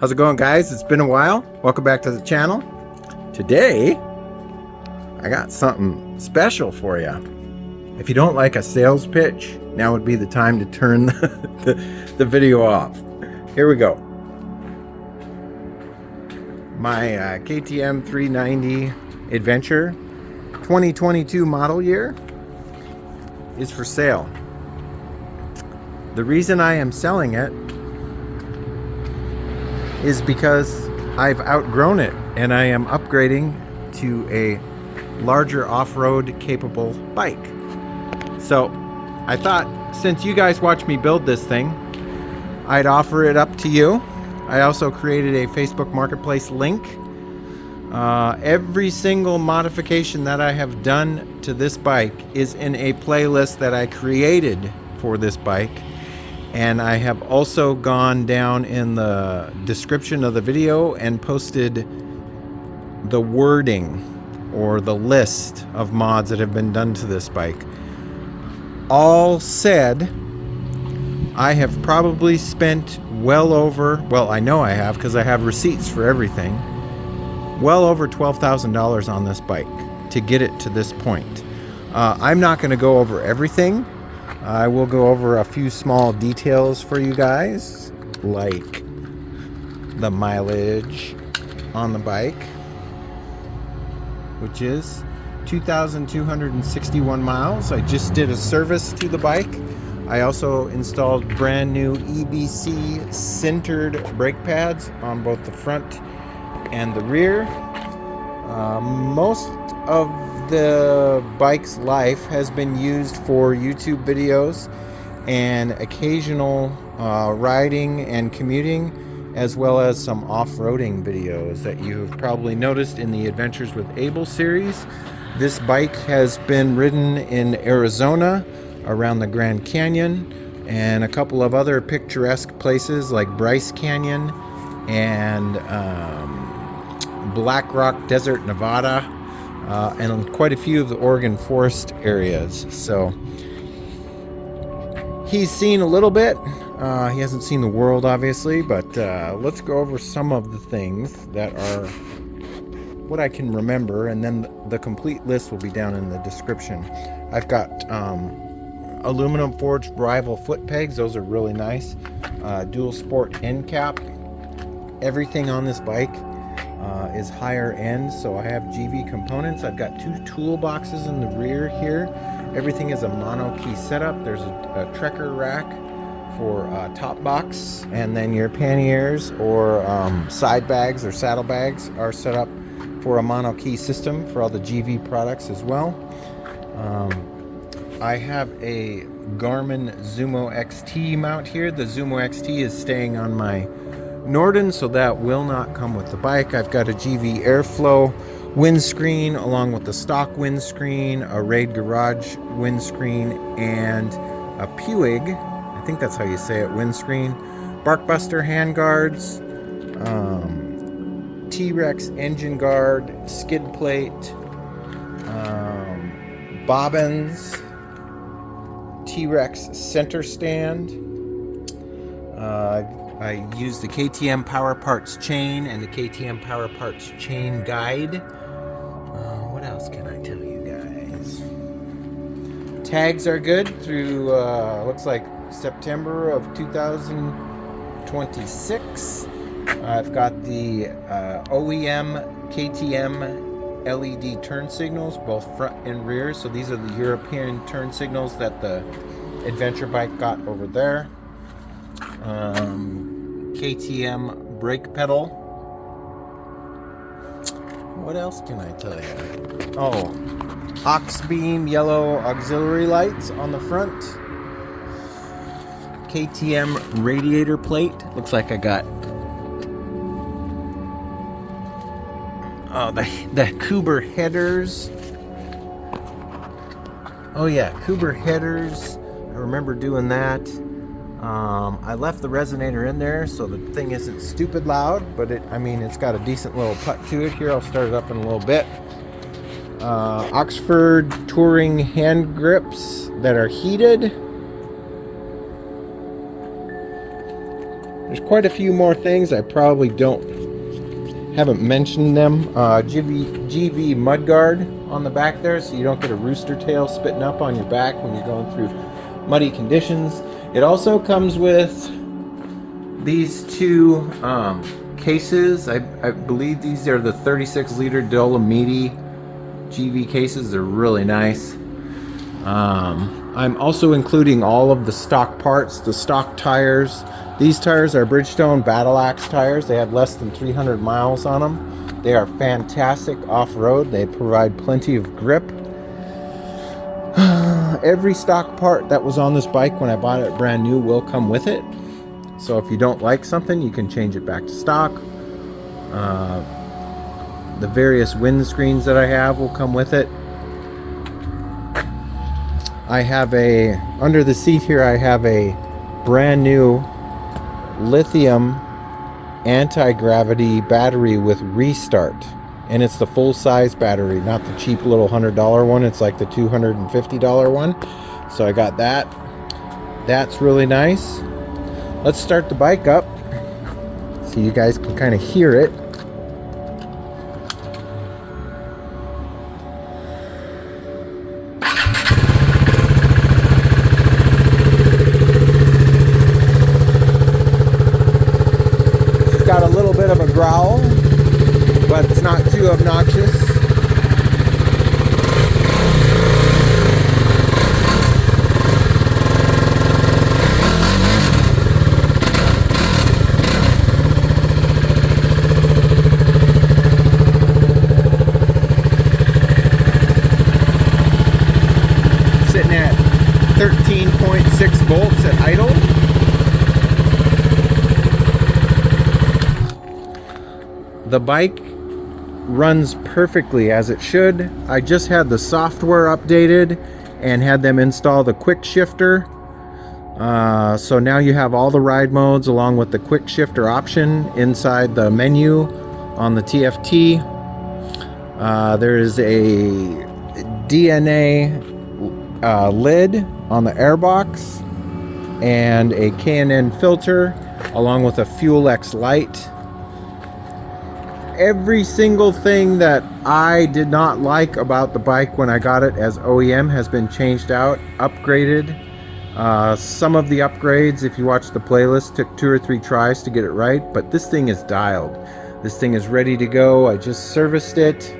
How's it going, guys? It's been a while. Welcome back to the channel. Today, I got something special for you. If you don't like a sales pitch, now would be the time to turn the video off. Here we go. My KTM 390 Adventure 2022 model year is for sale. The reason I am selling it is because I've outgrown it and I am upgrading to a larger off-road capable bike. So I thought, since you guys watch me build this thing, I'd offer it up to you. I also created a Facebook Marketplace link. Every single modification that I have done to this bike is in a playlist that I created for this bike. And I have also gone down in the description of the video and posted the wording or the list of mods that have been done to this bike. All said, I have probably spent well over, well, I know I have because I have receipts for everything, well over $12,000 on this bike to get it to this point. I'm not going to go over everything. I will go over a few small details for you guys, like the mileage on the bike, which is 2,261 miles. I just did a service to the bike. I also installed brand new EBC sintered brake pads on both the front and the rear. Most of the bike's life has been used for YouTube videos and occasional riding and commuting, as well as some off-roading videos that you've probably noticed in the Adventures with Abel series. This bike has been ridden in Arizona, around the Grand Canyon, and a couple of other picturesque places like Bryce Canyon and Black Rock Desert, Nevada, and quite a few of the Oregon forest areas. So he's seen a little bit. He hasn't seen the world, obviously, but let's go over some of the things that are what I can remember, and then the complete list will be down in the description. I've got aluminum forged rival foot pegs. Those are really nice. Dual sport end cap. Everything on this bike is higher end, so I have Givi components. I've got two toolboxes in the rear here. Everything is a monokey setup. There's a trekker rack for top box, and then your panniers or side bags or saddle bags are set up for a monokey system for all the Givi products as well. I have a Garmin Zumo XT mount here. The Zumo XT is staying on my Norden, so that will not come with the bike. I've got a Givi Airflow windscreen along with the stock windscreen, a Raid Garage windscreen, and a Puig, I think that's how you say it, windscreen, Barkbuster handguards, T-Rex engine guard, skid plate, bobbins, T-Rex center stand. I use the KTM powerparts chain and the KTM powerparts chain guide. What else can I tell you guys? Tags are good through, looks like September of 2026. I've got the OEM KTM LED turn signals, both front and rear. So these are the European turn signals that the Adventure bike got over there. KTM brake pedal. What else can I tell you? Oh, Auxbeam yellow auxiliary lights on the front. KTM radiator plate. Looks like I got the Coober headers. Oh yeah, Coober headers. I remember doing that. I left the resonator in there so the thing isn't stupid loud, but it's got a decent little putt to it. Here, I'll start it up in a little bit. Oxford touring hand grips that are heated. There's quite a few more things. I probably haven't mentioned them. Givi mudguard on the back there, so you don't get a rooster tail spitting up on your back when you're going through muddy conditions. It also comes with these two cases. I believe these are the 36-liter dolomoti Givi cases. They're really nice. I'm also including all of the stock parts, the stock tires. These tires are Bridgestone Battle Axe tires. They have less than 300 miles on them. They are fantastic off-road. They provide plenty of grip. Every stock part that was on this bike when I bought it brand new will come with it. So if you don't like something, you can change it back to stock. The various windscreens that I have will come with it. I have under the seat here, I have a brand new lithium anti-gravity battery with restart, and it's the full-size battery, not the cheap little $100 one. It's like the $250 one. So I got that. That's really nice. Let's start the bike up so you guys can kind of hear it. Got a little bit of a growl, but it's not too obnoxious. Sitting at 13.6 volts at idle. The bike runs perfectly as it should. I just had the software updated and had them install the quick shifter. So now you have all the ride modes along with the quick shifter option inside the menu on the TFT. There is a DNA lid on the airbox and a K&N filter along with a Fuel X lite. Every single thing that I did not like about the bike when I got it as OEM has been changed out, upgraded. Some of the upgrades, if you watch the playlist, took 2 or 3 tries to get it right, but this thing is dialed. This thing is ready to go. I just serviced it.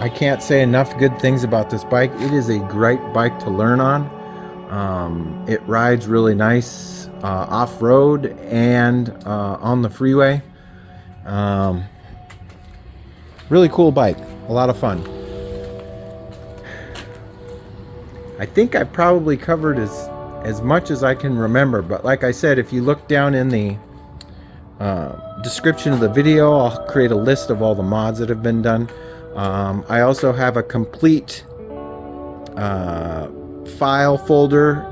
I can't say enough good things about this bike. It is a great bike to learn on. It rides really nice off-road and on the freeway. Really cool bike, a lot of fun. I think I've probably covered as much as I can remember, but like I said, if you look down in the description of the video, I'll create a list of all the mods that have been done. I also have a complete file folder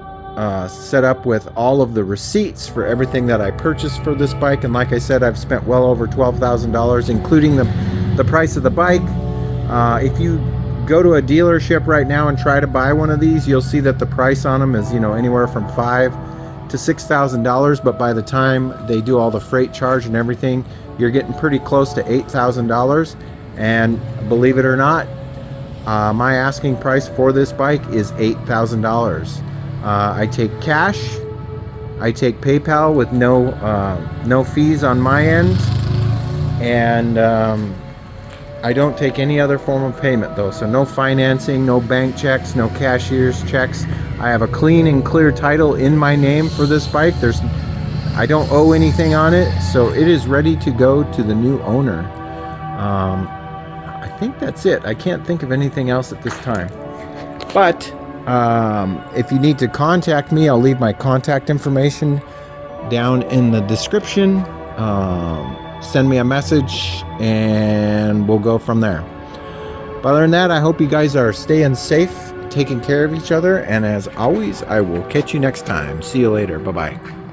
set up with all of the receipts for everything that I purchased for this bike, and like I said, I've spent well over $12,000, including the price of the bike. If you go to a dealership right now and try to buy one of these, you'll see that the price on them is, you know, anywhere from $5,000 to $6,000, but by the time they do all the freight charge and everything, you're getting pretty close to $8,000. And believe it or not, my asking price for this bike is $8,000. I take cash, I take PayPal with no fees on my end, and I don't take any other form of payment though, so no financing, no bank checks, no cashier's checks. I have a clean and clear title in my name for this bike. I don't owe anything on it, so it is ready to go to the new owner. I think that's it. I can't think of anything else at this time, but if you need to contact me, I'll leave my contact information down in the description. Send me a message and we'll go from there. But other than that, I hope you guys are staying safe, taking care of each other, and as always, I will catch you next time. See you later. Bye-bye.